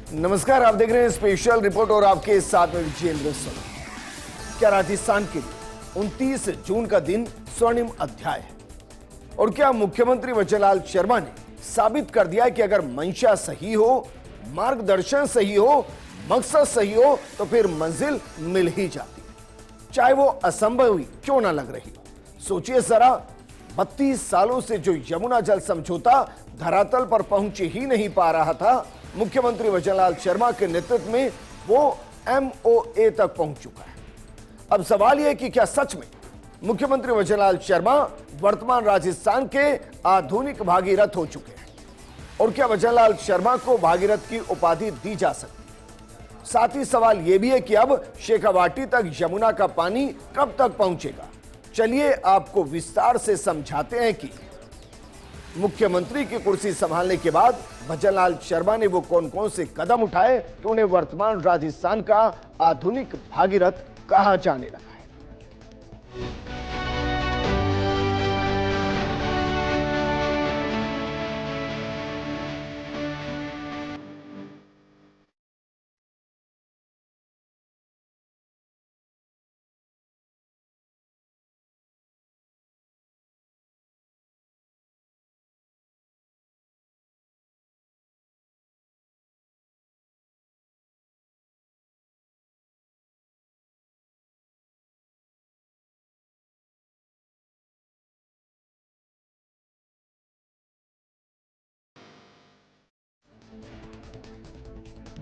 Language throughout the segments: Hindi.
नमस्कार, आप देख रहे हैं स्पेशल रिपोर्ट और आपके साथ में विजेंद्र सोनी। क्या राजस्थान के लिए 29 जून का दिन स्वर्णिम अध्याय है? और क्या मुख्यमंत्री वचनलाल शर्मा ने साबित कर दिया है कि अगर मंशा सही हो, मार्गदर्शन सही हो, मकसद सही हो तो फिर मंजिल मिल ही जाती है, चाहे वो असंभव ही क्यों ना लग रही हो। सोचिए जरा, 32 सालों से जो यमुना जल समझौता धरातल पर पहुंच ही नहीं पा रहा था, मुख्यमंत्री वचनलाल शर्मा के नेतृत्व में वो MOA तक पहुंच चुका है। अब सवाल यह है कि क्या सच में मुख्यमंत्री वचनलाल शर्मा वर्तमान राजस्थान के आधुनिक भागीरथ हो चुके हैं? और क्या वचनलाल शर्मा को भागीरथ की उपाधि दी जा सकती है? साथ ही सवाल यह भी है कि अब शेखावाटी तक यमुना का पानी कब तक पहुंचेगा। चलिए आपको विस्तार से समझाते हैं कि मुख्यमंत्री की कुर्सी संभालने के बाद वचनलाल शर्मा ने वो कौन कौन से कदम उठाए कि उन्हें वर्तमान राजस्थान का आधुनिक भागीरथ कहा जाने लगा है।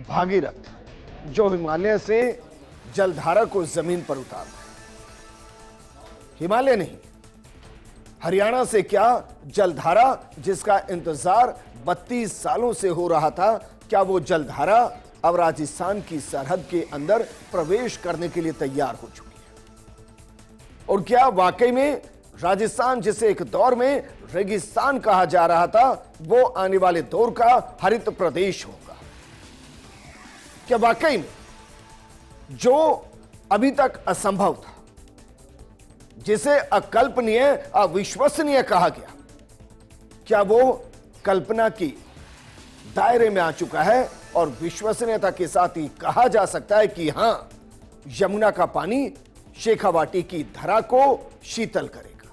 भागीरथ जो हिमालय से जलधारा को जमीन पर उतारता है। हिमालय नहीं, हरियाणा से क्या जलधारा जिसका इंतजार 32 सालों से हो रहा था, क्या वो जलधारा अब राजस्थान की सरहद के अंदर प्रवेश करने के लिए तैयार हो चुकी है? और क्या वाकई में राजस्थान जिसे एक दौर में रेगिस्तान कहा जा रहा था, वो आने वाले दौर का हरित प्रदेश होगा? क्या वाकई में जो अभी तक असंभव था, जिसे अकल्पनीय, अविश्वसनीय कहा गया, क्या वो कल्पना की दायरे में आ चुका है? और विश्वसनीयता के साथ ही कहा जा सकता है कि हां, यमुना का पानी शेखावाटी की धरा को शीतल करेगा।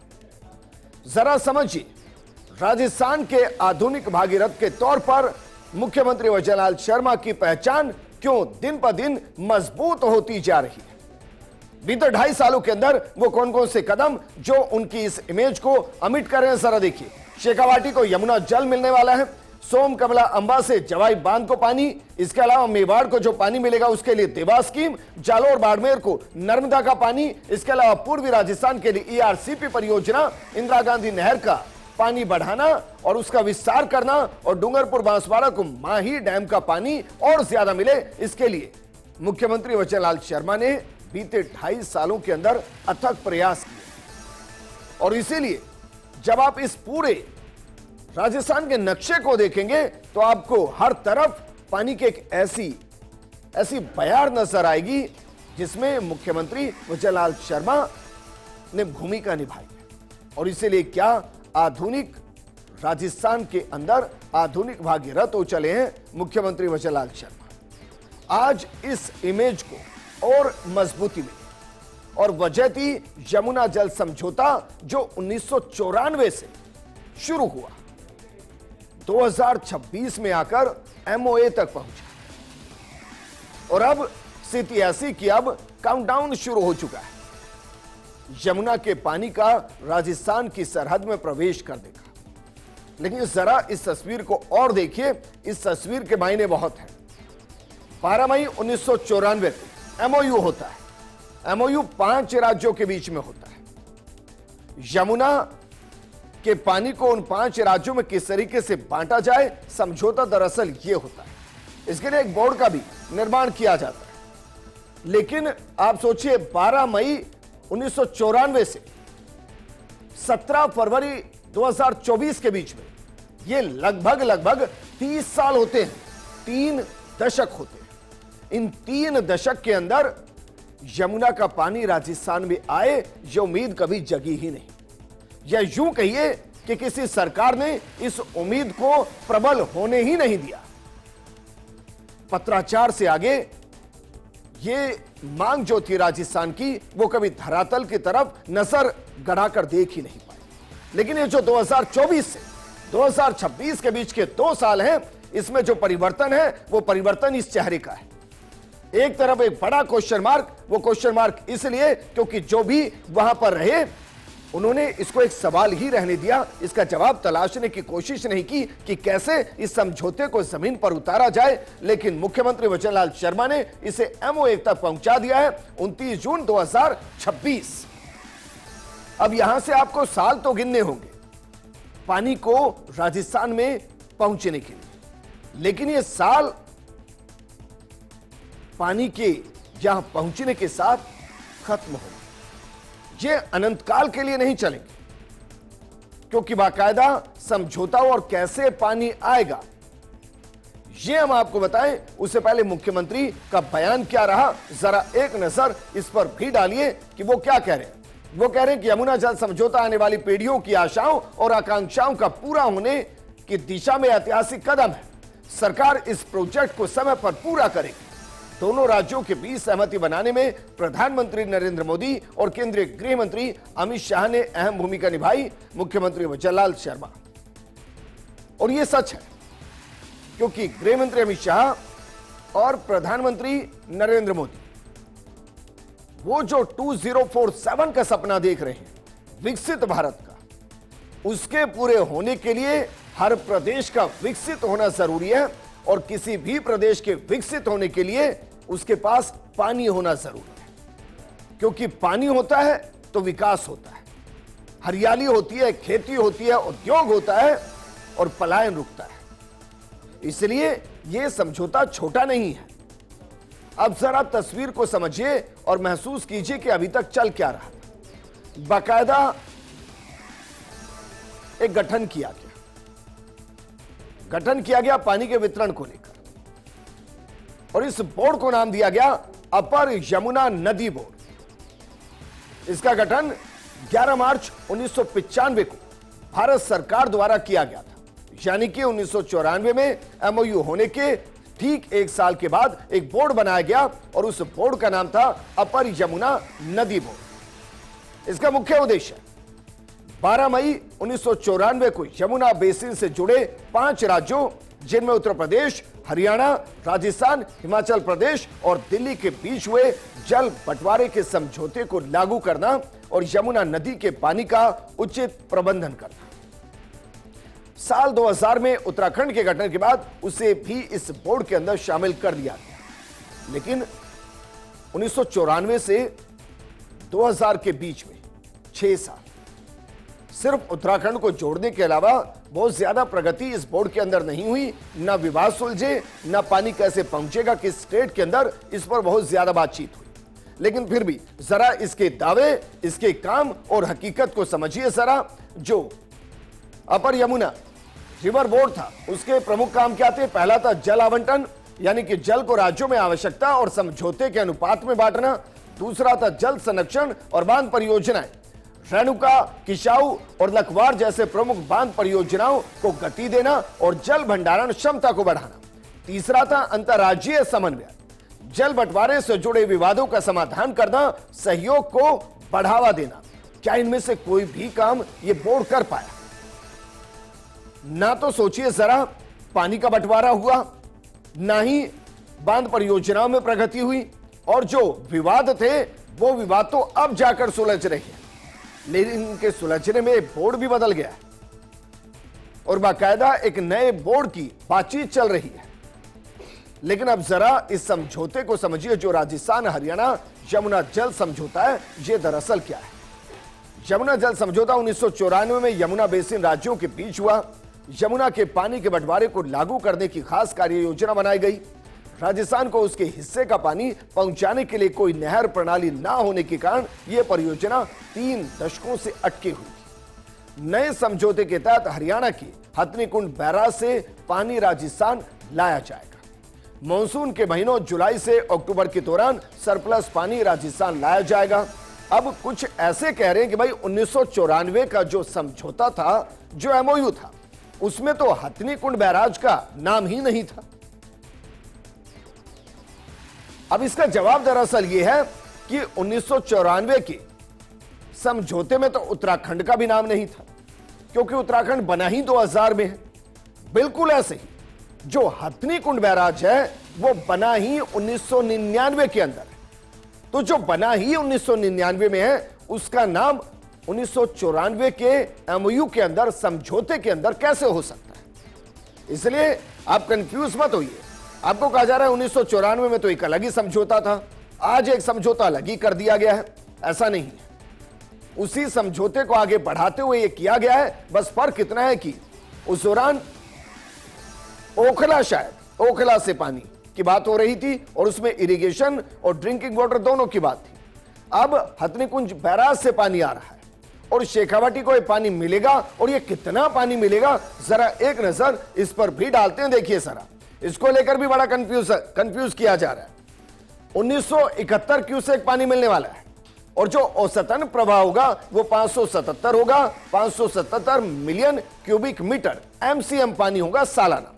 जरा समझिए, राजस्थान के आधुनिक भागीरथ के तौर पर मुख्यमंत्री वचनलाल शर्मा की पहचान क्यों दिन पर दिन मजबूत होती जा रही है। बीते 2.5 सालों के अंदर वो कौन कौन से कदम जो उनकी इस इमेज को अमिट कर रहे हैं, जरा देखिए। शेखावाटी को यमुना जल मिलने वाला है, सोम कमला अंबा से जवाई बांध को पानी, इसके अलावा मेवाड़ को जो पानी मिलेगा उसके लिए देवा स्कीम, जालोर बाड़मेर को नर्मदा का पानी, इसके अलावा पूर्वी राजस्थान के लिए ERCP परियोजना, इंदिरा गांधी नहर का पानी बढ़ाना और उसका विस्तार करना, और डूंगरपुर बांसवाड़ा को माही डैम का पानी और ज्यादा मिले, इसके लिए मुख्यमंत्री वचनलाल शर्मा ने बीते 2.5 सालों के अंदर अथक प्रयास किए। और इसीलिए जब आप इस पूरे राजस्थान के नक्शे को देखेंगे तो आपको हर तरफ पानी की एक ऐसी बयार नजर आएगी जिसमें मुख्यमंत्री वचनलाल शर्मा ने भूमिका निभाई है। और इसीलिए क्या आधुनिक राजस्थान के अंदर आधुनिक भागीरथ हो चले हैं मुख्यमंत्री वचनलाल शर्मा। आज इस इमेज को और मजबूती मिली, और वजह थी यमुना जल समझौता जो 1994 से शुरू हुआ, 2026 में आकर MOA तक पहुंचा। और अब स्थिति ऐसी कि अब काउंटडाउन शुरू हो चुका है, यमुना के पानी का राजस्थान की सरहद में प्रवेश कर देगा। लेकिन जरा इस तस्वीर को और देखिए, इस तस्वीर के मायने बहुत हैं। 12 मई 1994 को MOU होता है। MOU 5 राज्यों के बीच में होता है। यमुना के पानी को उन 5 राज्यों में किस तरीके से बांटा जाए, समझौता दरअसल यह होता है। इसके लिए एक बोर्ड का भी निर्माण किया जाता है। लेकिन आप सोचिए, 12 मई 1994 से 17 फरवरी 2024 के बीच में ये लगभग 30 साल होते हैं, 3 दशक होते हैं। इन 3 दशक के अंदर यमुना का पानी राजस्थान में आए, ये उम्मीद कभी जगी ही नहीं। या यूं कहिए कि किसी सरकार ने इस उम्मीद को प्रबल होने ही नहीं दिया। पत्राचार से आगे ये मांग जो थी राजस्थान की, वो कभी धरातल की तरफ नजर गड़ाकर देख ही नहीं पाए। लेकिन ये जो 2024 से 2026 के बीच के 2 साल हैं, इसमें जो परिवर्तन है वो परिवर्तन इस चेहरे का है। एक तरफ एक बड़ा क्वेश्चन मार्क, वो क्वेश्चन मार्क इसलिए क्योंकि जो भी वहां पर रहे उन्होंने इसको एक सवाल ही रहने दिया, इसका जवाब तलाशने की कोशिश नहीं की कि कैसे इस समझौते को जमीन पर उतारा जाए। लेकिन मुख्यमंत्री वचनलाल शर्मा ने इसे MOA तक पहुंचा दिया है, 29 जून 2026। अब यहां से आपको साल तो गिनने होंगे पानी को राजस्थान में पहुंचने के लिए, लेकिन ये साल पानी के यहां पहुंचने के साथ खत्म होंगे। ये अनंत काल के लिए नहीं चलेंगे, क्योंकि बाकायदा समझौता और कैसे पानी आएगा ये हम आपको बताएं। उससे पहले मुख्यमंत्री का बयान क्या रहा, जरा एक नजर इस पर भी डालिए कि वो क्या कह रहे हैं। वो कह रहे हैं कि यमुना जल समझौता आने वाली पीढ़ियों की आशाओं और आकांक्षाओं का पूरा होने की दिशा में ऐतिहासिक कदम है। सरकार इस प्रोजेक्ट को समय पर पूरा करेगी। दोनों राज्यों के बीच सहमति बनाने में प्रधानमंत्री नरेंद्र मोदी और केंद्रीय गृह मंत्री अमित शाह ने अहम भूमिका निभाई, मुख्यमंत्री वचनलाल शर्मा। और यह सच है, क्योंकि गृह मंत्री अमित शाह और प्रधानमंत्री नरेंद्र मोदी वो जो 2047 का सपना देख रहे हैं विकसित भारत का, उसके पूरे होने के लिए हर प्रदेश का विकसित होना जरूरी है। और किसी भी प्रदेश के विकसित होने के लिए उसके पास पानी होना जरूरी है, क्योंकि पानी होता है तो विकास होता है, हरियाली होती है, खेती होती है, उद्योग होता है और पलायन रुकता है। इसलिए यह समझौता छोटा नहीं है। अब जरा तस्वीर को समझिए और महसूस कीजिए कि अभी तक चल क्या रहा था। बाकायदा एक गठन किया गया पानी के वितरण को लेकर, और इस बोर्ड को नाम दिया गया अपर यमुना नदी बोर्ड। इसका गठन 11 मार्च 1995 को भारत सरकार द्वारा किया गया था, यानी कि 1994 में MOU होने के ठीक 1 साल के बाद एक बोर्ड बनाया गया और उस बोर्ड का नाम था अपर यमुना नदी बोर्ड। इसका मुख्य उद्देश्य 12 मई 1994 को यमुना बेसिन से जुड़े 5 राज्यों, जिनमें उत्तर प्रदेश, हरियाणा, राजस्थान, हिमाचल प्रदेश और दिल्ली के बीच हुए जल बंटवारे के समझौते को लागू करना और यमुना नदी के पानी का उचित प्रबंधन करना। साल 2000 में उत्तराखंड के गठन के बाद उसे भी इस बोर्ड के अंदर शामिल कर दिया गया। लेकिन 1994 से 2000 के बीच में 6 साल सिर्फ उत्तराखंड को जोड़ने के अलावा बहुत ज्यादा प्रगति इस बोर्ड के अंदर नहीं हुई। ना विवाद सुलझे, ना पानी कैसे पहुंचेगा किस स्टेट के अंदर, इस पर बहुत ज्यादा बातचीत हुई। लेकिन फिर भी जरा इसके दावे, इसके काम और हकीकत को समझिए जरा। जो अपर यमुना रिवर बोर्ड था, उसके प्रमुख काम क्या थे? पहला था जल आवंटन, यानी कि जल को राज्यों में आवश्यकता और समझौते के अनुपात में बांटना। दूसरा था जल संरक्षण और बांध परियोजनाएं, रेणुका, किशाऊ और लखवार जैसे प्रमुख बांध परियोजनाओं को गति देना और जल भंडारण क्षमता को बढ़ाना। तीसरा था अंतर्राज्यीय समन्वय, जल बंटवारे से जुड़े विवादों का समाधान करना, सहयोग को बढ़ावा देना। क्या इनमें से कोई भी काम ये बोर्ड कर पाया? ना तो सोचिए जरा पानी का बंटवारा हुआ, ना ही बांध परियोजनाओं में प्रगति हुई, और जो विवाद थे वो विवाद तो अब जाकर सुलझ रहे हैं। लेकिन इनके सुलझने में बोर्ड भी बदल गया और बाकायदा एक नए बोर्ड की बातचीत चल रही है। लेकिन अब जरा इस समझौते को समझिए जो राजस्थान हरियाणा यमुना जल समझौता है। यह दरअसल क्या है? यमुना जल समझौता 1994 में यमुना बेसिन राज्यों के बीच हुआ। यमुना के पानी के बंटवारे को लागू करने की खास कार्य योजना बनाई गई। राजस्थान को उसके हिस्से का पानी पहुंचाने के लिए कोई नहर प्रणाली ना होने के कारण यह परियोजना 3 दशकों से अटकी हुई थी। नए समझौते के तहत हरियाणा की हथनीकुंड बैराज से पानी राजस्थान लाया जाएगा। मानसून के महीनों जुलाई से अक्टूबर के दौरान सरप्लस पानी राजस्थान लाया जाएगा। अब कुछ ऐसे कह रहे हैं कि भाई 1994 का जो समझौता था, जो MOU था, उसमें तो हथनीकुंड बैराज का नाम ही नहीं था। अब इसका जवाब दरअसल यह है कि 1994 के समझौते में तो उत्तराखंड का भी नाम नहीं था, क्योंकि उत्तराखंड बना ही 2000 में है। बिल्कुल ऐसे ही जो हथनी कुंड बैराज है वो बना ही 1999 के अंदर है। तो जो बना ही 1999 में है उसका नाम 1994 के एमओयू के अंदर, समझौते के अंदर कैसे हो सकता है? इसलिए आप कंफ्यूज मत होइए। आपको कहा जा रहा है 1994 में तो एक अलग ही समझौता था, आज एक समझौता अलग ही कर दिया गया है। ऐसा नहीं है, उसी समझौते को आगे बढ़ाते हुए यह किया गया है। बस फर्क इतना है कि उस दौरान ओखला, शायद ओखला से पानी की बात हो रही थी और उसमें इरिगेशन और ड्रिंकिंग वाटर दोनों की बात थी। अब हथनीकुंज बैराज से पानी आ रहा है और शेखावाटी को ये पानी मिलेगा, और ये कितना पानी मिलेगा जरा एक नजर इस पर भी डालते हैं। देखिए जरा, इसको लेकर भी बड़ा कंफ्यूज किया जा रहा है। 1971 क्यूसेक पानी मिलने वाला है और जो औसतन प्रवाह होगा वो 577 होगा, 577 मिलियन क्यूबिक मीटर एमसीएम पानी होगा सालाना।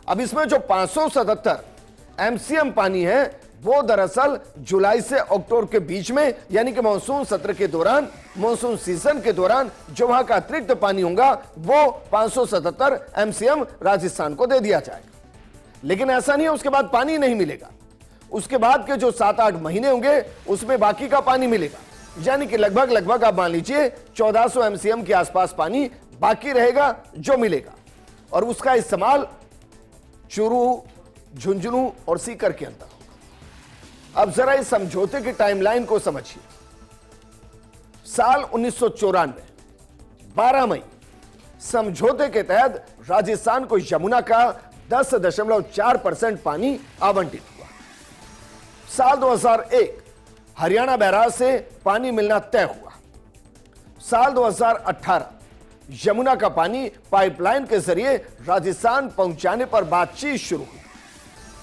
अब इसमें जो 577 एमसीएम पानी है वो दरअसल जुलाई से अक्टूबर के बीच में, यानी कि मानसून सत्र के दौरान, मानसून सीजन के दौरान जो वहां का अतिरिक्त पानी होगा वो 577 एमसीएम राजस्थान को दे दिया जाएगा। लेकिन ऐसा नहीं है उसके बाद पानी नहीं मिलेगा। उसके बाद के जो 7-8 महीने होंगे उसमें बाकी का पानी मिलेगा, यानी कि लगभग आप मान लीजिए 1400 एमसीएम के आसपास पानी बाकी रहेगा जो मिलेगा, और उसका इस्तेमाल चूरू, झुंझुनू और सीकर के अंदर होगा। अब जरा इस समझौते की टाइमलाइन को समझिए। साल 1994 12 मई समझौते के तहत राजस्थान को यमुना का 10.4% पानी आवंटित हुआ। साल 2001 हरियाणा बैराज से पानी मिलना तय हुआ। साल 2018 यमुना का पानी पाइपलाइन के जरिए राजस्थान पहुंचाने पर बातचीत शुरू हुई।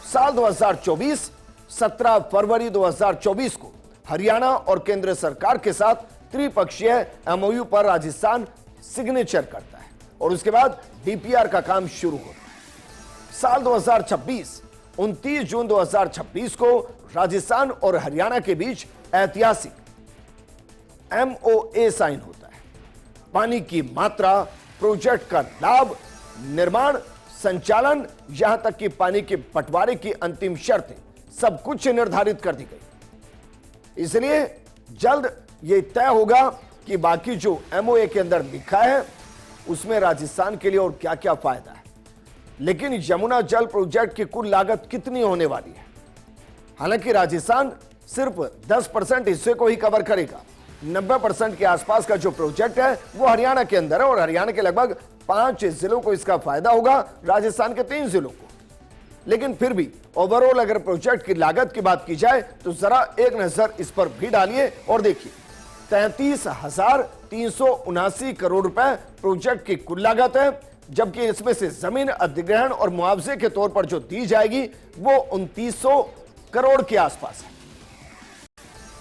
साल 2024 17 फरवरी 2024 को हरियाणा और केंद्र सरकार के साथ त्रिपक्षीय एमओयू पर राजस्थान सिग्नेचर करता है और उसके बाद डीपीआर का काम शुरू होता है। साल 2026 29 जून 2026 को राजस्थान और हरियाणा के बीच ऐतिहासिक एमओए साइन होता है। पानी की मात्रा, प्रोजेक्ट का लाभ, निर्माण, संचालन, यहां तक कि पानी के बंटवारे की अंतिम शर्तें सब कुछ निर्धारित कर दी गई। इसलिए जल्द यह तय होगा कि बाकी जो एमओए के अंदर लिखा है उसमें राजस्थान के लिए और क्या क्या फायदा है। लेकिन यमुना जल प्रोजेक्ट की कुल लागत कितनी होने वाली है? हालांकि राजस्थान सिर्फ 10% हिस्से को ही कवर करेगा। 90% के आसपास का जो प्रोजेक्ट है वो हरियाणा के अंदर है और हरियाणा के लगभग 5 जिलों को इसका फायदा होगा, राजस्थान के 3 जिलों को। लेकिन फिर भी ओवरऑल अगर प्रोजेक्ट की लागत की बात की जाए तो जरा एक नजर इस पर भी डालिए और देखिए 33,379 करोड़ रुपए प्रोजेक्ट की कुल लागत है, जबकि इसमें से जमीन अधिग्रहण और मुआवजे के तौर पर जो दी जाएगी वो 2900 करोड़ के आसपास है।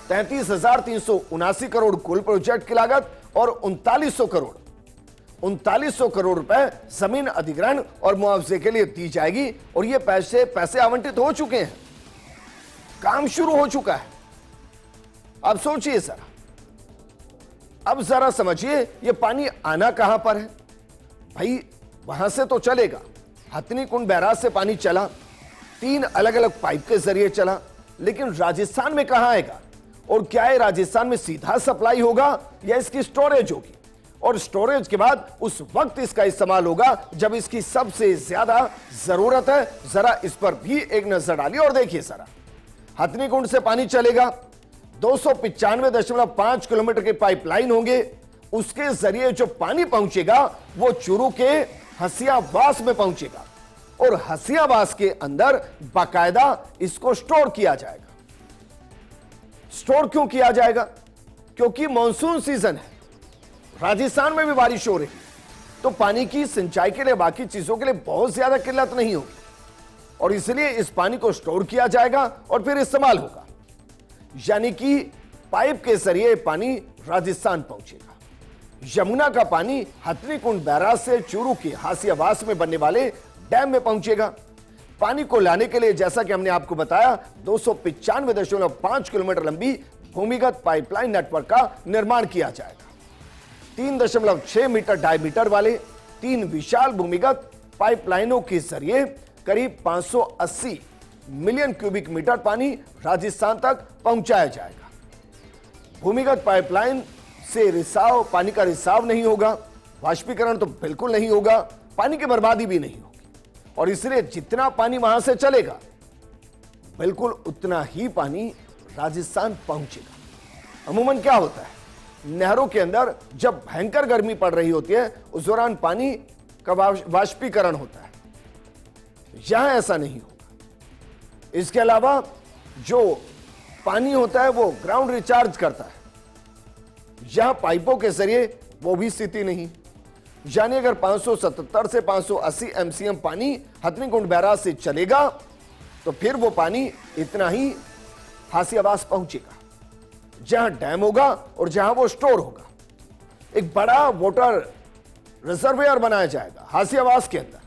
33,379 करोड़ कुल प्रोजेक्ट की लागत और 3900 करोड़ रुपए जमीन अधिग्रहण और मुआवजे के लिए दी जाएगी। और ये पैसे आवंटित हो चुके हैं, काम शुरू हो चुका है। अब सोचिए सर, अब जरा समझिए ये पानी आना कहां पर है? भाई वहां से तो चलेगा, हथनी कुंड बैराज से पानी चला, 3 अलग अलग पाइप के जरिए चला, लेकिन राजस्थान में कहां आएगा? और क्या है राजस्थान में सीधा सप्लाई होगा या इसकी स्टोरेज होगी? और स्टोरेज के बाद उस वक्त इसका इस्तेमाल होगा जब इसकी सबसे ज्यादा जरूरत है। जरा इस पर भी एक नजर डालिए और देखिए जरा, हथनी कुंड से पानी चलेगा, 295.5 किलोमीटर के पाइपलाइन होंगे, उसके जरिए जो पानी पहुंचेगा वो चूरू के हसियावास में पहुंचेगा और हसियावास के अंदर बाकायदा इसको स्टोर किया जाएगा। स्टोर क्यों किया जाएगा? क्योंकि मॉनसून सीजन है, राजस्थान में भी बारिश हो रही है, तो पानी की सिंचाई के लिए, बाकी चीजों के लिए बहुत ज्यादा किल्लत नहीं होगी और इसलिए इस पानी को स्टोर किया जाएगा और फिर इस्तेमाल होगा। यानी कि पाइप के जरिए पानी राजस्थान पहुंचेगा। यमुना का पानी हथनी कुंड बैराज से चूरू के हासियावास में बनने वाले डैम में पहुंचेगा। पानी को लाने के लिए जैसा कि हमने आपको बताया 295.5 किलोमीटर लंबी भूमिगत पाइपलाइन नेटवर्क का निर्माण किया जाएगा। 3.6 मीटर डायमीटर वाले 3 विशाल भूमिगत पाइपलाइनों के जरिए करीब 580 मिलियन क्यूबिक मीटर पानी राजस्थान तक पहुंचाया जाएगा। भूमिगत पाइपलाइन से रिसाव, पानी का रिसाव नहीं होगा, वाष्पीकरण तो बिल्कुल नहीं होगा, पानी की बर्बादी भी नहीं होगी, और इसलिए जितना पानी वहां से चलेगा बिल्कुल उतना ही पानी राजस्थान पहुंचेगा। अमूमन क्या होता है, नहरों के अंदर जब भयंकर गर्मी पड़ रही होती है उस दौरान पानी का वाष्पीकरण होता है, यहां ऐसा नहीं होगा। इसके अलावा जो पानी होता है वो ग्राउंड रिचार्ज करता है, यहां पाइपों के जरिए वो भी स्थिति नहीं। यानी अगर 577 से 580 एमसीएम पानी हथनीकुंड बैराज से चलेगा तो फिर वो पानी इतना ही हासियाबास पहुंचेगा, जहां डैम होगा और जहां वो स्टोर होगा। एक बड़ा वाटर रिजर्वियर बनाया जाएगा हासियाबास के अंदर।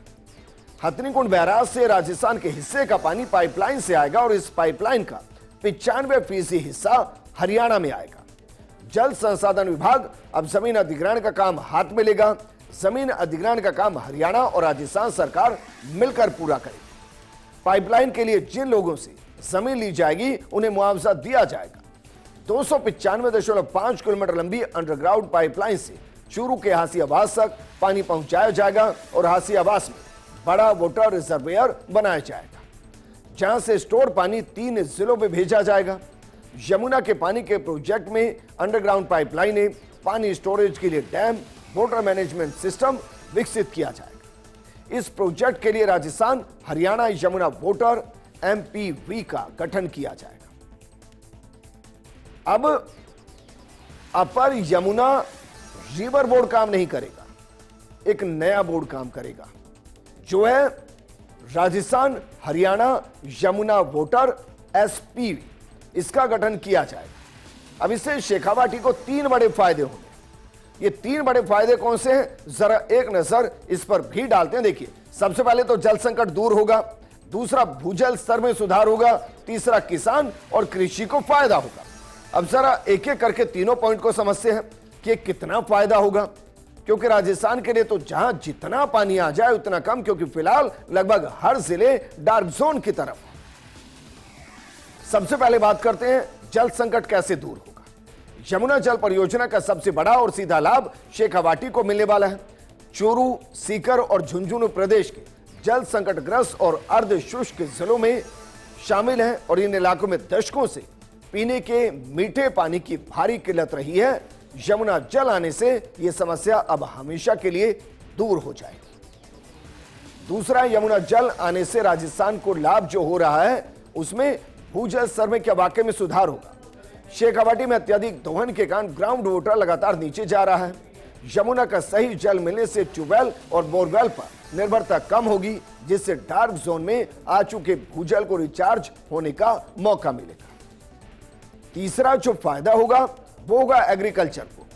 हथनीकुंड बैराज से राजस्थान के हिस्से का पानी पाइपलाइन से आएगा और इस पाइपलाइन का 95% हिस्सा हरियाणा में आएगा। जल संसाधन विभाग अब जमीन अधिग्रहण का काम हाथ में लेगा। जमीन अधिग्रहण का काम हरियाणा और राजस्थान सरकार मिलकर पूरा करेगी। पाइपलाइन के लिए जिन लोगों से जमीन ली जाएगी उन्हें मुआवजा दिया जाएगा। 295.5 किलोमीटर लंबी अंडरग्राउंड पाइपलाइन से चूरू के हासियाबास तक पानी पहुंचाया जाएगा और हासियाबास में बड़ा वाटर रिजर्वियर बनाया जाएगा, जहां से स्टोर पानी 3 जिलों में भेजा जाएगा। यमुना के पानी के प्रोजेक्ट में अंडरग्राउंड पाइपलाइनें, पानी स्टोरेज के लिए डैम, वाटर मैनेजमेंट सिस्टम विकसित किया जाएगा। इस प्रोजेक्ट के लिए राजस्थान हरियाणा यमुना वाटर एमपीवी का गठन किया जाएगा। अब अपर यमुना रिवर बोर्ड काम नहीं करेगा, एक नया बोर्ड काम करेगा, जो है राजस्थान हरियाणा यमुना वाटर एसपीवी। इसका गठन किया जाएगा। अब इससे शेखावाटी को 3 बड़े फायदे होंगे। ये 3 बड़े फायदे कौन से हैं, जरा एक नजर इस पर भी डालते हैं। देखिए, सबसे पहले तो जल संकट दूर होगा, दूसरा भूजल स्तर में सुधार होगा, तीसरा किसान और कृषि को फायदा होगा। अब जरा एक एक करके तीनों पॉइंट को समझते हैं कि कितना फायदा होगा, क्योंकि राजस्थान के लिए तो जहां जितना पानी आ जाए उतना कम, क्योंकि फिलहाल लगभग हर जिले डार्क जोन की तरफ। सबसे पहले बात करते हैं जल संकट कैसे दूर होगा। यमुना जल परियोजना का सबसे बड़ा और सीधा लाभ शेखावाटी को मिलने वाला है। चूरू, सीकर और झुंझुनू प्रदेश के जल संकटग्रस्त और अर्ध शुष्क जिलों में शामिल हैं और इन इलाकों में दशकों से पीने के मीठे पानी की भारी किल्लत रही है। यमुना जल आने से यह समस्या अब हमेशा के लिए दूर हो जाएगी। दूसरा, यमुना जल आने से राजस्थान को लाभ जो हो रहा है उसमें भूजल स्तर में क्या वाकई में सुधार होगा। शेखावाटी में अत्यधिक दोहन के कारण ग्राउंड वाटर लगातार नीचे जा रहा है। यमुना का सही जल मिलने से ट्यूबवेल और बोरवेल पर निर्भरता कम होगी, जिससे डार्क जोन में आ चुके भूजल को रिचार्ज होने का मौका मिलेगा। तीसरा जो फायदा होगा वो होगा एग्रीकल्चर को।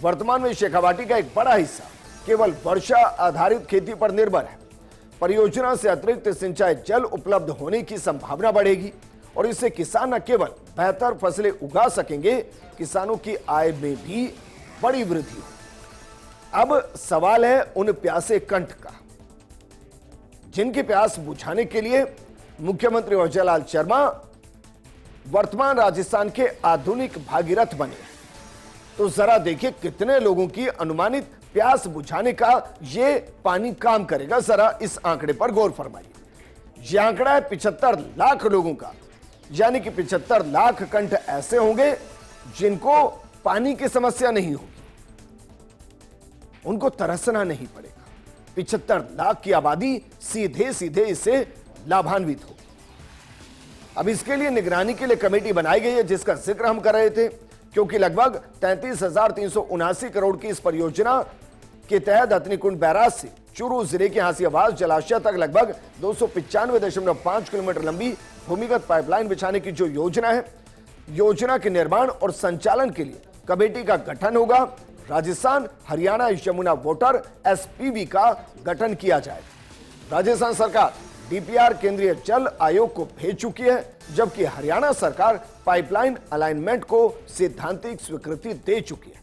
वर्तमान में शेखावाटी का एक बड़ा हिस्सा केवल वर्षा आधारित खेती पर निर्भर है। परियोजना से अतिरिक्त सिंचाई जल उपलब्ध होने की संभावना बढ़ेगी और इससे किसान न केवल बेहतर फसलें उगा सकेंगे, किसानों की आय में भी बड़ी वृद्धि होगी। अब सवाल है उन प्यासे कंठ का, जिनकी प्यास बुझाने के लिए मुख्यमंत्री अजयलाल शर्मा वर्तमान राजस्थान के आधुनिक भागीरथ बने। तो जरा देखिए कितने लोगों की अनुमानित प्यास बुझाने का ये पानी काम करेगा। जरा इस आंकड़े पर गौर फरमाइए। यह आंकड़ा है 75 लाख लोगों का, यानी कि 75 लाख कंठ ऐसे होंगे जिनको पानी की समस्या नहीं होगी, उनको तरसना नहीं पड़ेगा। 75 लाख की आबादी सीधे सीधे इससे लाभान्वित होगी। अब इसके लिए निगरानी के लिए कमेटी बनाई गई है, जिसका जिक्र हम कर रहे थे, क्योंकि लगभग 33,379 करोड़ की इस परियोजना के तहत हथनीकुंड बैराज से चूरू जिले के हासियाबास जलाशय तक लगभग 295.5 किलोमीटर लंबी भूमिगत पाइपलाइन बिछाने की जो योजना है, योजना के निर्माण और संचालन के लिए कमेटी का गठन होगा। राजस्थान हरियाणा यमुना वाटर एसपीवी का गठन किया जाएगा। राजस्थान सरकार डीपीआर केंद्रीय जल आयोग को भेज चुकी है, जबकि हरियाणा सरकार पाइपलाइन अलाइनमेंट को सैद्धांतिक स्वीकृति दे चुकी है।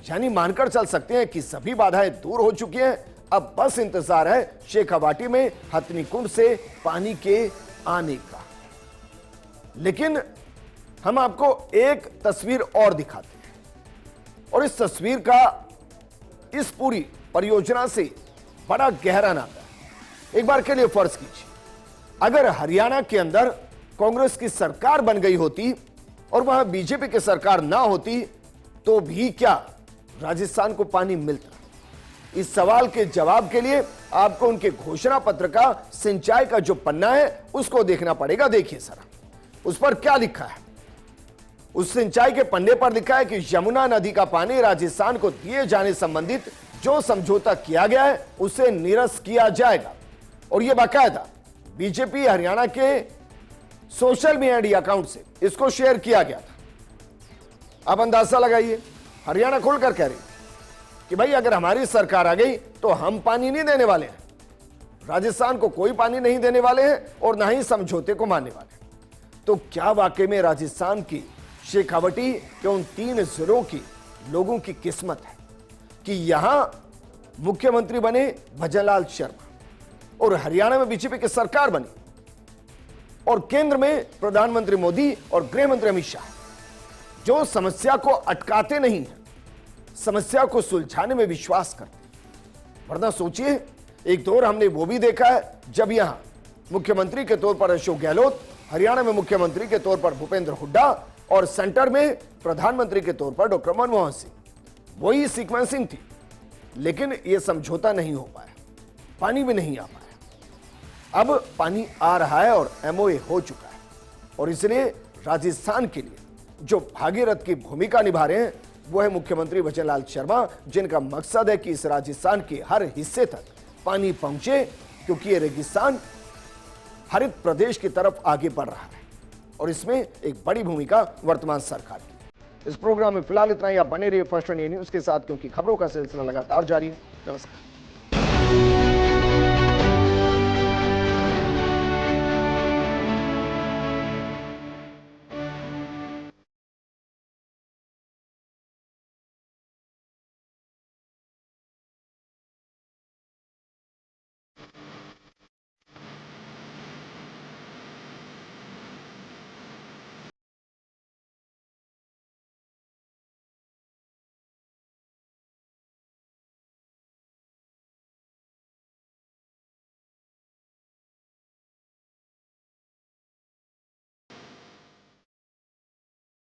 यानी मानकर चल सकते हैं कि सभी बाधाएं दूर हो चुकी हैं। अब बस इंतजार है शेखावाटी में हथनीकुंड से पानी के आने का। लेकिन हम आपको एक तस्वीर और दिखाते हैं, और इस तस्वीर का इस पूरी परियोजना से बड़ा गहरा नाता है। एक बार के लिए फर्ज कीजिए, अगर हरियाणा के अंदर कांग्रेस की सरकार बन गई होती और वहां बीजेपी की सरकार ना होती, तो भी क्या राजस्थान को पानी मिलता? इस सवाल के जवाब के लिए आपको उनके घोषणा पत्र का सिंचाई का जो पन्ना है उसको देखना पड़ेगा। देखिए जरा, उस पर क्या लिखा है। उस सिंचाई के पन्ने पर लिखा है कि यमुना नदी का पानी राजस्थान को दिए जाने संबंधित जो समझौता किया गया है उसे निरस्त किया जाएगा। और यह बाकायदा बीजेपी हरियाणा के सोशल मीडिया अकाउंट से इसको शेयर किया गया था। अब अंदाजा लगाइए, हरियाणा खुलकर कह रही कि भाई अगर हमारी सरकार आ गई तो हम पानी नहीं देने वाले हैं, राजस्थान को कोई पानी नहीं देने वाले हैं और ना ही समझौते को मानने वाले हैं। तो क्या वाकई में राजस्थान की शेखावटी के उन 3 जिलों की लोगों की किस्मत है कि यहां मुख्यमंत्री बने भजनलाल शर्मा और हरियाणा में बीजेपी की सरकार बनी और केंद्र में प्रधानमंत्री मोदी और गृह मंत्री अमित शाह, जो समस्या को अटकाते नहीं है, समस्या को सुलझाने में विश्वास करते हैं। वरना सोचिए, एक दौर हमने वो भी देखा है जब यहां मुख्यमंत्री के तौर पर अशोक गहलोत, हरियाणा में मुख्यमंत्री के तौर पर भूपेंद्र हुड्डा और सेंटर में प्रधानमंत्री के तौर पर डॉक्टर मनमोहन सिंह। वही सीक्वेंसिंग थी, लेकिन यह समझौता नहीं हो पाया, पानी भी नहीं आ पाया। अब पानी आ रहा है और एमओए हो चुका है, और इसलिए राजस्थान के लिए जो भागीरथ की भूमिका निभा रहे हैं वो है मुख्यमंत्री भजनलाल शर्मा, जिनका मकसद है कि इस राजस्थान के हर हिस्से तक पानी पहुंचे, क्योंकि ये रेगिस्तान हरित प्रदेश की तरफ आगे बढ़ रहा है और इसमें एक बड़ी भूमिका वर्तमान सरकार की। इस प्रोग्राम में फिलहाल इतना ही। आप बने रहिए फर्स्ट इंडिया न्यूज के साथ, क्योंकि खबरों का सिलसिला लगातार जारी है। नमस्कार।